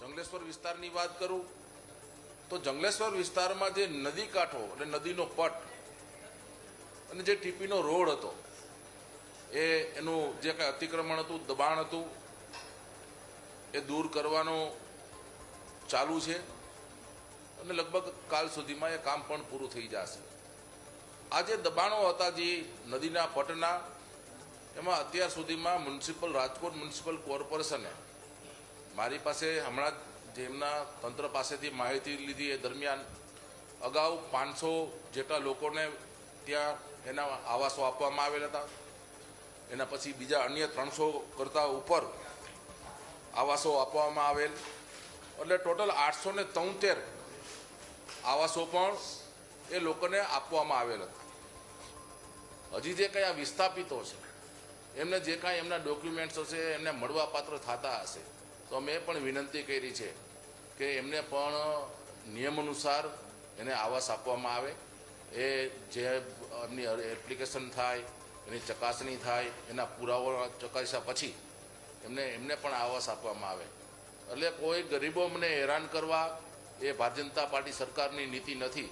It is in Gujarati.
જંગલેશ્વર વિસ્તારની વાત કરું તો જંગલેશ્વર વિસ્તારમાં જે નદી કાંઠો એટલે નદીનો પટ અને જે ટીપીનો રોડ હતો એનું જે કાંઈ અતિક્રમણ હતું, દબાણ હતું, એ દૂર કરવાનું ચાલુ છે અને લગભગ કાલ સુધીમાં એ કામ પણ પૂરું થઈ જશે. આ જે દબાણો હતા જે નદીના પટના, એમાં અત્યાર સુધીમાં રાજકોટ મ્યુનિસિપલ કોર્પોરેશને મારી પાસે હમણાં જે એમના તંત્ર પાસેથી માહિતી લીધી એ દરમિયાન અગાઉ 500 જેટલા લોકોને ત્યાં એના આવાસો આપવામાં આવેલા હતા. એના પછી બીજા અન્ય 300 કરતાં ઉપર આવાસો આપવામાં આવેલ, એટલે ટોટલ 873 આવાસો પણ એ લોકોને આપવામાં આવેલ હતા. હજી જે કંઈ આ વિસ્થાપિતો છે એમને જે કાંઈ એમના ડોક્યુમેન્ટ્સ હશે એમને મળવાપાત્ર થતા હશે તો મેં પણ વિનંતી કરી છે કે એમને પણ નિયમ અનુસાર એને આવાસ આપવામાં આવે. એ જે એમની એપ્લિકેશન થાય, એની ચકાસણી થાય, એના પુરાવા ચકાસ્યા પછી એમને પણ આવાસ આપવામાં આવે. એટલે કોઈ ગરીબોને હેરાન કરવા એ ભારતીય જનતા પાર્ટી સરકારની નીતિ નથી.